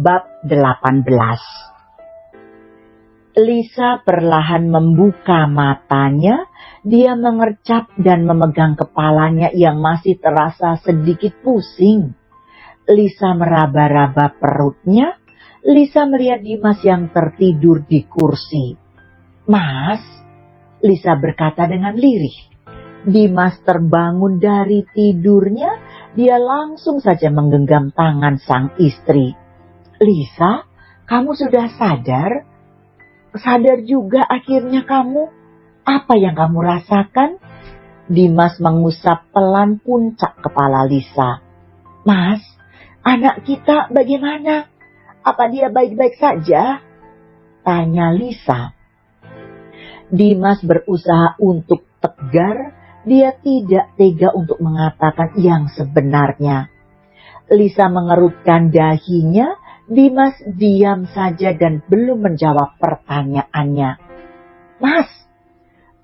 Bab 18. Lisa perlahan membuka matanya. Dia mengercap dan memegang kepalanya yang masih terasa sedikit pusing. Lisa meraba-raba perutnya. Lisa melihat Dimas yang tertidur di kursi. "Mas," Lisa berkata dengan lirih. Dimas terbangun dari tidurnya. Dia langsung saja menggenggam tangan sang istri. "Lisa, kamu sudah sadar? Sadar juga akhirnya kamu? Apa yang kamu rasakan?" Dimas mengusap pelan puncak kepala Lisa. "Mas, anak kita bagaimana? Apa dia baik-baik saja?" tanya Lisa. Dimas berusaha untuk tegar. Dia tidak tega untuk mengatakan yang sebenarnya. Lisa mengerutkan dahinya. Dimas diam saja dan belum menjawab pertanyaannya. "Mas,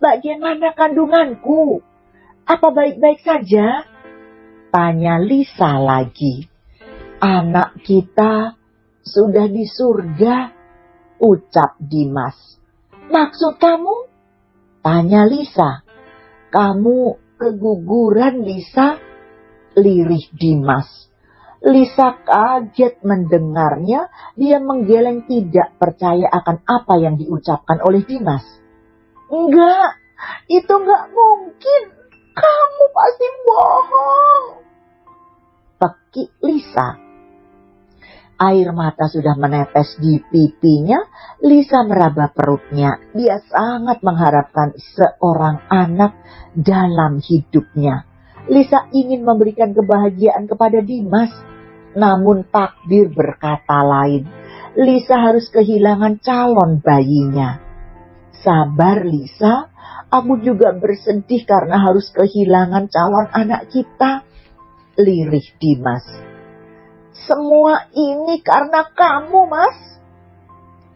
bagaimana kandunganku? Apa baik-baik saja?" tanya Lisa lagi. "Anak kita sudah di surga," ucap Dimas. "Maksud kamu?" tanya Lisa. "Kamu keguguran, Lisa," lirih Dimas. Lisa kaget mendengarnya. Dia menggeleng tidak percaya akan apa yang diucapkan oleh Dimas. "Enggak, itu enggak mungkin. Kamu pasti bohong," pekik Lisa. Air mata sudah menetes di pipinya. Lisa meraba perutnya. Dia sangat mengharapkan seorang anak dalam hidupnya. Lisa ingin memberikan kebahagiaan kepada Dimas. Namun takdir berkata lain. Lisa harus kehilangan calon bayinya. "Sabar Lisa, aku juga bersedih karena harus kehilangan calon anak kita," lirih Dimas. "Semua ini karena kamu, Mas."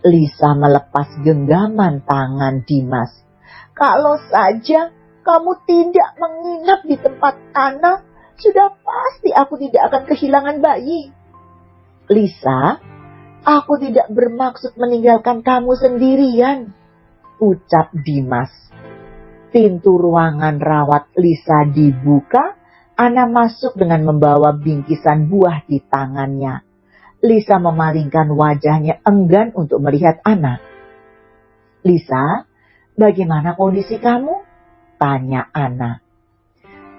Lisa melepas genggaman tangan Dimas. "Kalau saja kamu tidak menginap di tempat Ana, sudah pasti aku tidak akan kehilangan bayi." "Lisa, aku tidak bermaksud meninggalkan kamu sendirian," ucap Dimas. Pintu ruangan rawat Lisa dibuka. Ana masuk dengan membawa bingkisan buah di tangannya. Lisa memalingkan wajahnya enggan untuk melihat Ana. "Lisa, bagaimana kondisi kamu?" tanya Ana.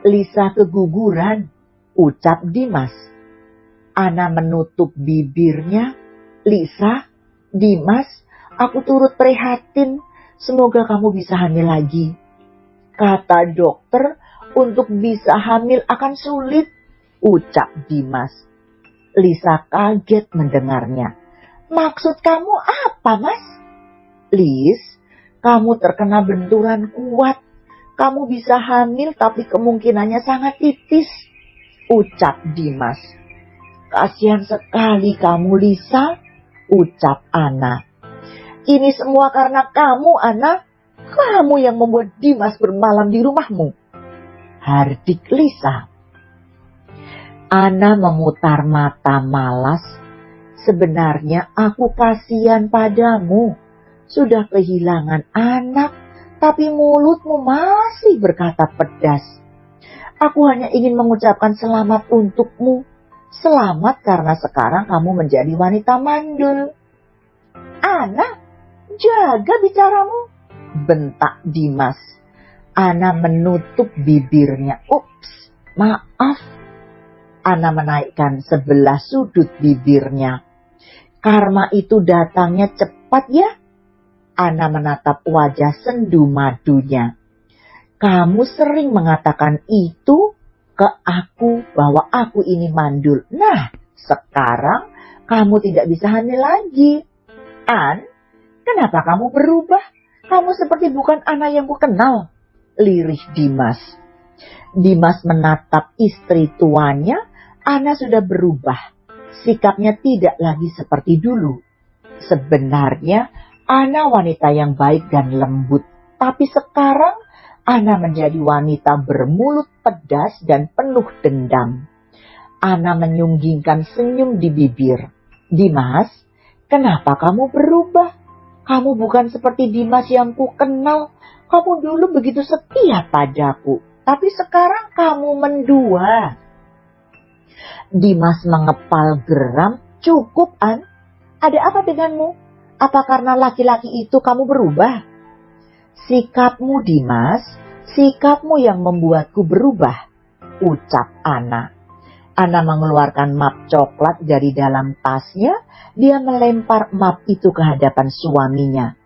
"Lisa keguguran," ucap Dimas. Ana menutup bibirnya. "Lisa, Dimas, aku turut prihatin. Semoga kamu bisa hamil lagi. Kata dokter, untuk bisa hamil akan sulit," ucap Dimas. Lisa kaget mendengarnya. "Maksud kamu apa, Mas?" "Lis, kamu terkena benturan kuat. Kamu bisa hamil tapi kemungkinannya sangat tipis," ucap Dimas. "Kasihan sekali kamu, Lisa," ucap Ana. "Ini semua karena kamu, Ana. Kamu yang membuat Dimas bermalam di rumahmu," hardik Lisa. Ana memutar mata malas. "Sebenarnya aku kasihan padamu. Sudah kehilangan anak, tapi mulutmu masih berkata pedas. Aku hanya ingin mengucapkan selamat untukmu. Selamat karena sekarang kamu menjadi wanita mandul." "Ana, jaga bicaramu," bentak Dimas. Ana menutup bibirnya. "Ups, maaf." Ana menaikkan sebelah sudut bibirnya. "Karma itu datangnya cepat ya." Ana menatap wajah sendu madunya. "Kamu sering mengatakan itu ke aku bahwa aku ini mandul. Nah, sekarang kamu tidak bisa hamil lagi. An, kenapa kamu berubah? Kamu seperti bukan anak yang kukenal," lirih Dimas. Dimas menatap istri tuanya. Ana sudah berubah. Sikapnya tidak lagi seperti dulu. Sebenarnya Ana wanita yang baik dan lembut. Tapi sekarang Ana menjadi wanita bermulut pedas dan penuh dendam. Ana menyunggingkan senyum di bibir. Dimas, kenapa kamu berubah? Kamu bukan seperti Dimas yang ku kenal. Kamu dulu begitu setia padaku, tapi sekarang kamu mendua. Dimas mengepal geram. Cukup, An. Ada apa denganmu? Apa karena laki-laki itu kamu berubah? Sikapmu, Dimas, sikapmu yang membuatku berubah, ucap Ana. Ana mengeluarkan map coklat dari dalam tasnya. Dia melempar map itu ke hadapan suaminya.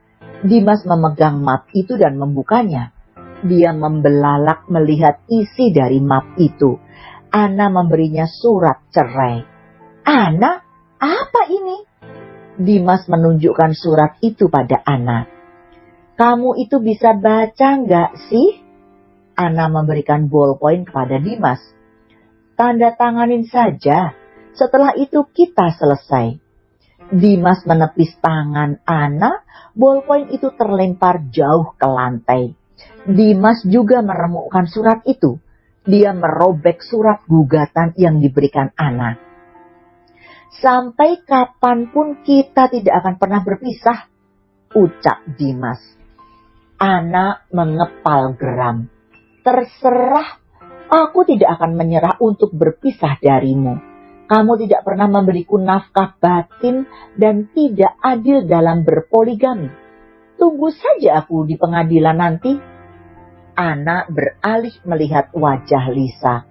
Dimas memegang map itu dan membukanya. Dia membelalak melihat isi dari map itu. Ana memberinya surat cerai. Ana, apa ini? Dimas menunjukkan surat itu pada Ana. Kamu itu bisa baca nggak sih? Ana memberikan ballpoint kepada Dimas. Tanda tanganin saja. Setelah itu kita selesai. Dimas menepis tangan Ana, ballpoint itu terlempar jauh ke lantai. Dimas juga meremukkan surat itu. Dia merobek surat gugatan yang diberikan Ana. Sampai kapanpun kita tidak akan pernah berpisah, ucap Dimas. Ana mengepal geram. Terserah, aku tidak akan menyerah untuk berpisah darimu. Kamu tidak pernah memberiku nafkah batin dan tidak adil dalam berpoligami. Tunggu saja aku di pengadilan nanti. Ana beralih melihat wajah Lisa.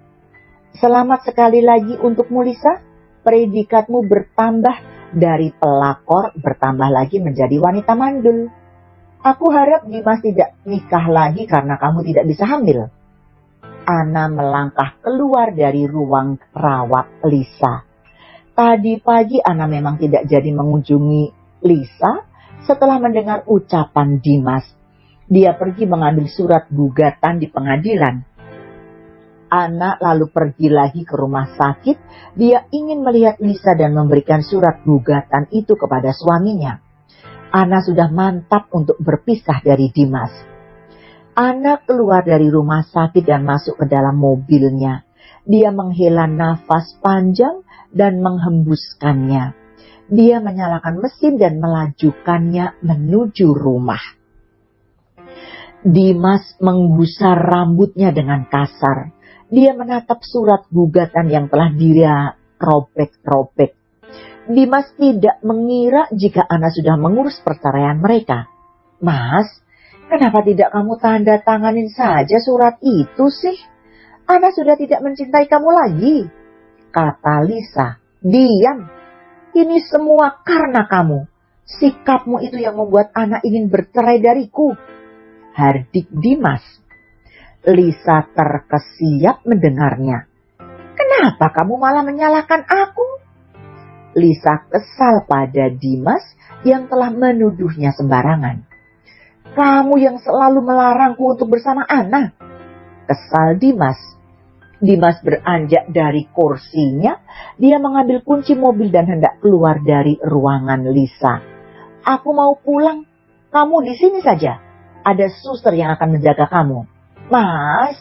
Selamat sekali lagi untukmu, Lisa. Predikatmu bertambah dari pelakor bertambah lagi menjadi wanita mandul. Aku harap Dimas tidak nikah lagi karena kamu tidak bisa hamil. Ana melangkah keluar dari ruang rawat Lisa. Tadi pagi Ana memang tidak jadi mengunjungi Lisa setelah mendengar ucapan Dimas. Dia pergi mengambil surat gugatan di pengadilan. Ana lalu pergi lagi ke rumah sakit. Dia ingin melihat Lisa dan memberikan surat gugatan itu kepada suaminya. Ana sudah mantap untuk berpisah dari Dimas. Ana keluar dari rumah sakit dan masuk ke dalam mobilnya. Dia menghela nafas panjang dan menghembuskannya. Dia menyalakan mesin dan melajukannya menuju rumah. Dimas menggusar rambutnya dengan kasar. Dia menatap surat gugatan yang telah dia robek-robek. Dimas tidak mengira jika Ana sudah mengurus perceraian mereka. Mas, kenapa tidak kamu tanda tanganin saja surat itu sih? Ana sudah tidak mencintai kamu lagi, kata Lisa. Diam, ini semua karena kamu. Sikapmu itu yang membuat Ana ingin bercerai dariku, hardik Dimas. Lisa terkesiap mendengarnya. Kenapa kamu malah menyalahkan aku? Lisa kesal pada Dimas yang telah menuduhnya sembarangan. Kamu yang selalu melarangku untuk bersama Ana, kesal Dimas. Dimas beranjak dari kursinya. Dia mengambil kunci mobil dan hendak keluar dari ruangan Lisa. Aku mau pulang. Kamu di sini saja. Ada suster yang akan menjaga kamu. Mas,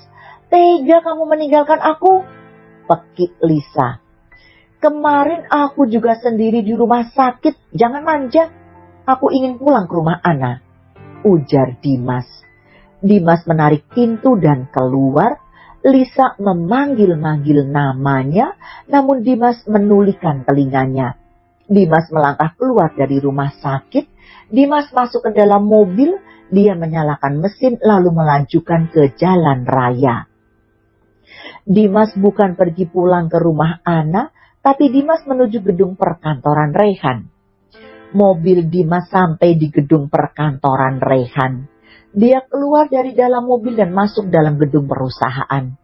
tega kamu meninggalkan aku, pekik Lisa. Kemarin aku juga sendiri di rumah sakit. Jangan manja. Aku ingin pulang ke rumah Ana, ujar Dimas. Dimas menarik pintu dan keluar. Lisa memanggil-manggil namanya, namun Dimas menulihkan telinganya. Dimas melangkah keluar dari rumah sakit. Dimas masuk ke dalam mobil. Dia menyalakan mesin lalu melajukan ke jalan raya. Dimas bukan pergi pulang ke rumah Ana, tapi Dimas menuju gedung perkantoran Rehan. Mobil Dimas sampai di gedung perkantoran Rehan. Dia keluar dari dalam mobil dan masuk dalam gedung perusahaan.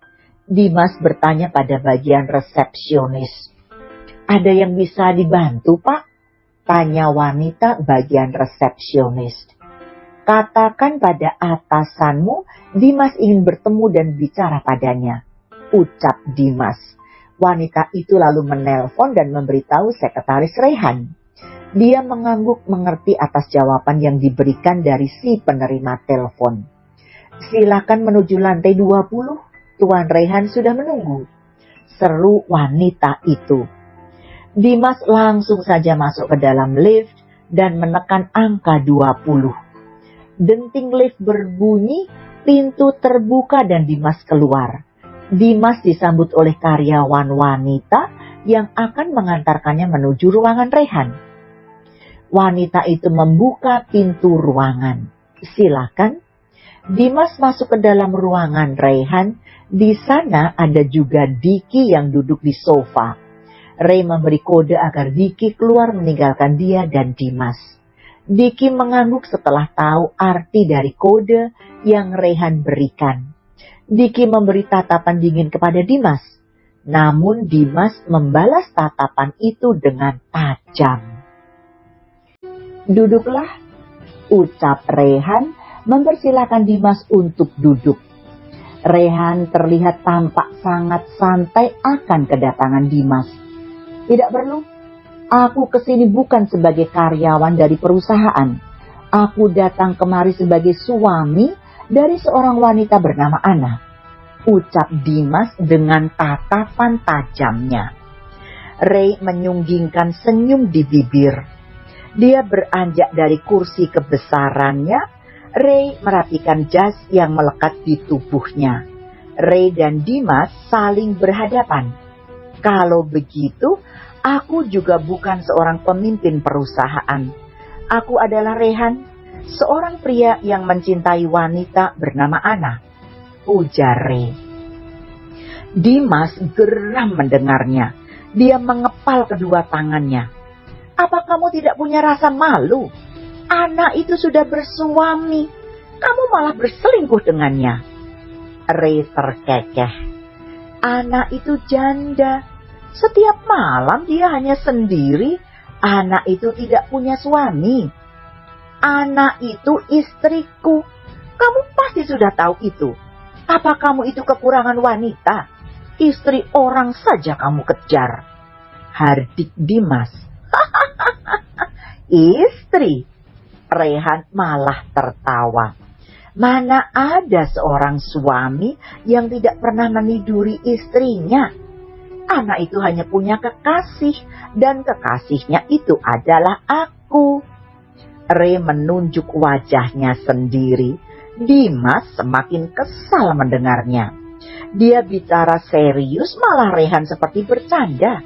Dimas bertanya pada bagian resepsionis. Ada yang bisa dibantu, Pak? Tanya wanita bagian resepsionis. Katakan pada atasanmu, Dimas ingin bertemu dan bicara padanya, ucap Dimas. Wanita itu lalu menelpon dan memberitahu sekretaris Rehan. Dia mengangguk mengerti atas jawaban yang diberikan dari si penerima telepon. Silakan menuju lantai 20, Tuan Rehan sudah menunggu, seru wanita itu. Dimas langsung saja masuk ke dalam lift dan menekan angka 20. Denting lift berbunyi, pintu terbuka dan Dimas keluar. Dimas disambut oleh karyawan wanita yang akan mengantarkannya menuju ruangan Rehan. Wanita itu membuka pintu ruangan. Silakan. Dimas masuk ke dalam ruangan Rehan. Di sana ada juga Diki yang duduk di sofa. Ray memberi kode agar Diki keluar meninggalkan dia dan Dimas. Diki mengangguk setelah tahu arti dari kode yang Rehan berikan. Diki memberi tatapan dingin kepada Dimas. Namun Dimas membalas tatapan itu dengan tajam. Duduklah, ucap Rehan mempersilahkan Dimas untuk duduk. Rehan terlihat tampak sangat santai akan kedatangan Dimas. Tidak perlu, aku kesini bukan sebagai karyawan dari perusahaan. Aku datang kemari sebagai suami dari seorang wanita bernama Ana, ucap Dimas dengan tatapan tajamnya. Ray menyunggingkan senyum di bibir. Dia beranjak dari kursi kebesarannya. Ray merapikan jas yang melekat di tubuhnya. Ray dan Dimas saling berhadapan. Kalau begitu, aku juga bukan seorang pemimpin perusahaan. Aku adalah Rehan, seorang pria yang mencintai wanita bernama Ana, ujar Ray. Dimas geram mendengarnya. Dia mengepal kedua tangannya. Apa kamu tidak punya rasa malu? Ana itu sudah bersuami. Kamu malah berselingkuh dengannya. Ray terkekeh. Ana itu janda. Setiap malam dia hanya sendiri. Ana itu tidak punya suami. Ana itu istriku. Kamu pasti sudah tahu itu. Apa kamu itu kekurangan wanita? Istri orang saja kamu kejar. Hardik Dimas. Istri. Rehan malah tertawa. Mana ada seorang suami yang tidak pernah meniduri istrinya? Anak itu hanya punya kekasih, dan kekasihnya itu adalah aku. Ray menunjuk wajahnya sendiri. Dimas semakin kesal mendengarnya. Dia bicara serius, malah Rehan seperti bercanda.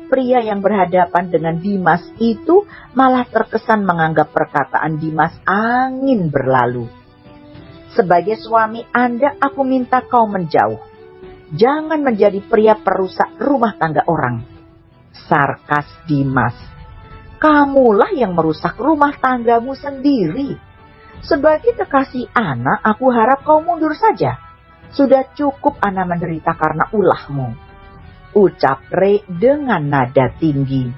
Pria yang berhadapan dengan Dimas itu malah terkesan menganggap perkataan Dimas angin berlalu. Sebagai suami Anda, aku minta kau menjauh. Jangan menjadi pria perusak rumah tangga orang. Sarkas Dimas. Kamulah yang merusak rumah tanggamu sendiri. Sebagai kekasih Ana, aku harap kau mundur saja. Sudah cukup Ana menderita karena ulahmu, ucap Ray dengan nada tinggi.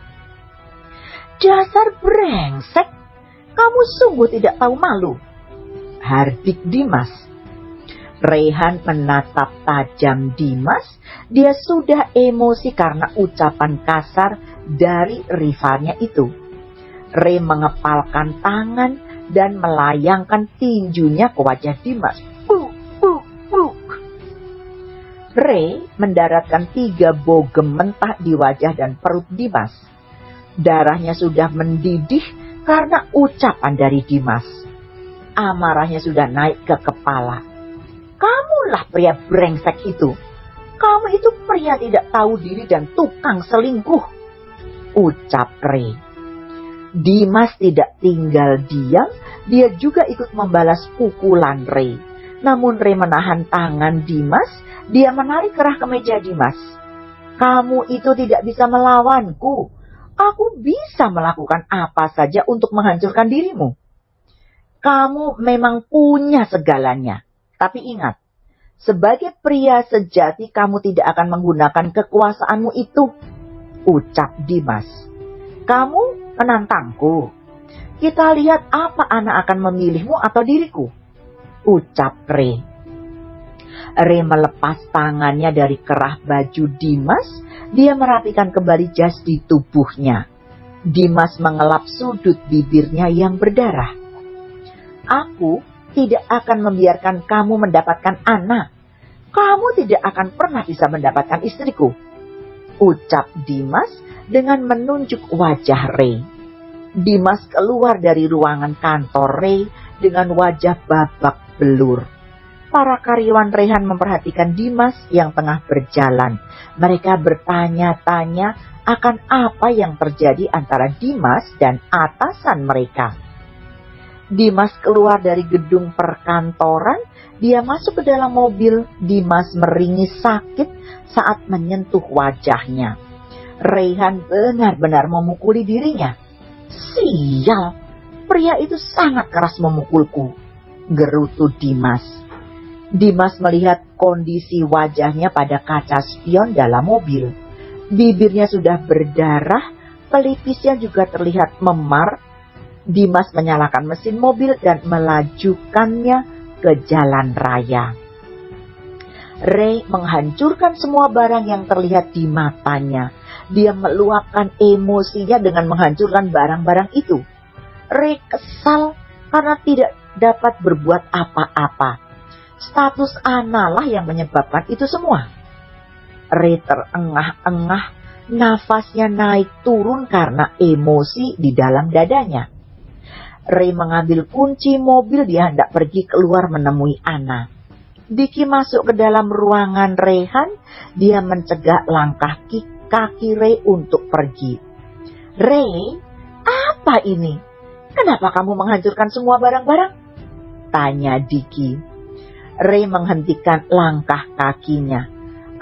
Dasar brengsek, kamu sungguh tidak tahu malu, hardik Dimas. Rehan menatap tajam Dimas. Dia sudah emosi karena ucapan kasar dari rivalnya itu. Ray mengepalkan tangan dan melayangkan tinjunya ke wajah Dimas. Ray mendaratkan 3 bogem mentah di wajah dan perut Dimas. Darahnya sudah mendidih karena ucapan dari Dimas. Amarahnya sudah naik ke kepala. Kamulah pria brengsek itu. Kamu itu pria tidak tahu diri dan tukang selingkuh, ucap Ray. Dimas tidak tinggal diam, dia juga ikut membalas pukulan Ray. Namun Ray menahan tangan Dimas. Dia menarik kerah kemeja Dimas. Kamu itu tidak bisa melawanku. Aku bisa melakukan apa saja untuk menghancurkan dirimu. Kamu memang punya segalanya. Tapi ingat, sebagai pria sejati kamu tidak akan menggunakan kekuasaanmu itu, ucap Dimas. Kamu menantangku. Kita lihat apa Ana akan memilihmu atau diriku, ucap Ray. Ray melepas tangannya dari kerah baju Dimas. Dia merapikan kembali jas di tubuhnya. Dimas mengelap sudut bibirnya yang berdarah. Aku tidak akan membiarkan kamu mendapatkan anak. Kamu tidak akan pernah bisa mendapatkan istriku, ucap Dimas dengan menunjuk wajah Ray. Dimas keluar dari ruangan kantor Ray dengan wajah babak belur. Para karyawan Rehan memperhatikan Dimas yang tengah berjalan. Mereka bertanya-tanya akan apa yang terjadi antara Dimas dan atasan mereka. Dimas keluar dari gedung perkantoran. Dia masuk ke dalam mobil. Dimas meringis sakit saat menyentuh wajahnya. Rehan benar-benar memukuli dirinya. "Sial, pria itu sangat keras memukulku," gerutu Dimas. Dimas melihat kondisi wajahnya pada kaca spion dalam mobil. Bibirnya sudah berdarah, pelipisnya juga terlihat memar. Dimas menyalakan mesin mobil dan melajukannya ke jalan raya. Ray menghancurkan semua barang yang terlihat di matanya. Dia meluapkan emosinya dengan menghancurkan barang-barang itu. Ray kesal karena tidak dapat berbuat apa-apa. Status Anna lah yang menyebabkan itu semua. Ray terengah-engah, nafasnya naik turun karena emosi di dalam dadanya. Ray mengambil kunci mobil, dia hendak pergi keluar menemui Anna. Diki masuk ke dalam ruangan Rehan, dia mencegah langkah kaki Ray untuk pergi. "Ray, apa ini? Kenapa kamu menghancurkan semua barang-barang?" tanya Diki. Ray menghentikan langkah kakinya.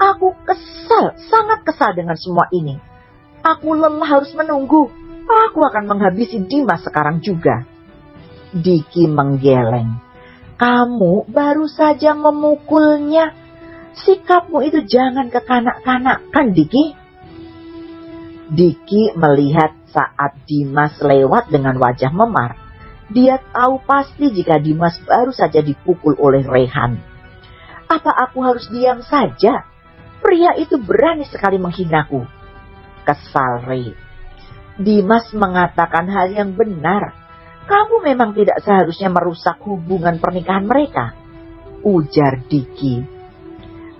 "Aku kesal, sangat kesal dengan semua ini. Aku lelah harus menunggu. Aku akan menghabisi Dimas sekarang juga." Diki menggeleng. "Kamu baru saja memukulnya. Sikapmu itu jangan kekanak-kanakan, Diki." Diki melihat saat Dimas lewat dengan wajah memar. Dia tahu pasti jika Dimas baru saja dipukul oleh Rehan. "Apa aku harus diam saja? Pria itu berani sekali menghinaku," kesal Ray. Dimas mengatakan hal yang benar. "Kamu memang tidak seharusnya merusak hubungan pernikahan mereka," ujar Diki.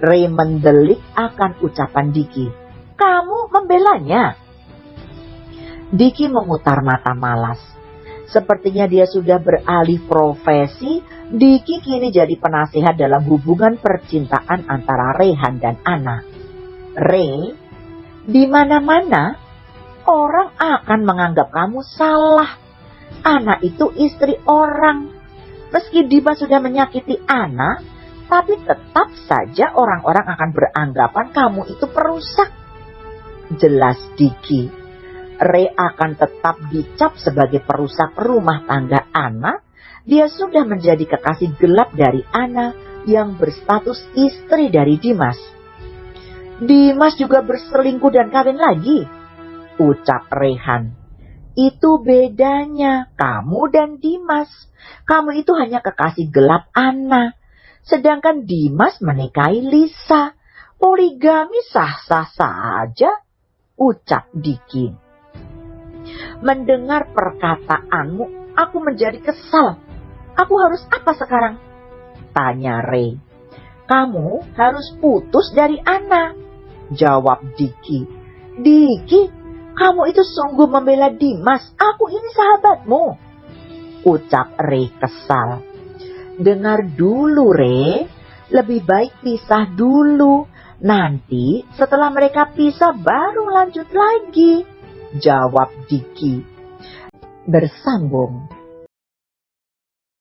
Ray mendelik akan ucapan Diki. "Kamu membelanya?" Diki memutar mata malas. Sepertinya dia sudah beralih profesi. Diki kini jadi penasehat dalam hubungan percintaan antara Rehan dan Anna. "Ray, di mana-mana orang akan menganggap kamu salah. Anna itu istri orang. Meski Dimas sudah menyakiti Anna, tapi tetap saja orang-orang akan beranggapan kamu itu perusak," jelas Diki. Ray akan tetap dicap sebagai perusak rumah tangga Anna. Dia sudah menjadi kekasih gelap dari Anna yang berstatus istri dari Dimas. "Dimas juga berselingkuh dan kawin lagi," ucap Rehan. "Itu bedanya kamu dan Dimas. Kamu itu hanya kekasih gelap Anna. Sedangkan Dimas menikahi Lisa. Poligami sah-sah saja," ucap Diki. "Mendengar perkataanmu, aku menjadi kesal. Aku harus apa sekarang?" tanya Ray. "Kamu harus putus dari Anna," jawab Diki. "Diki, kamu itu sungguh membela Dimas. Aku ini sahabatmu," ucap Ray kesal. "Dengar dulu, Ray. Lebih baik pisah dulu. Nanti setelah mereka pisah baru lanjut lagi," jawab Diki. Bersambung.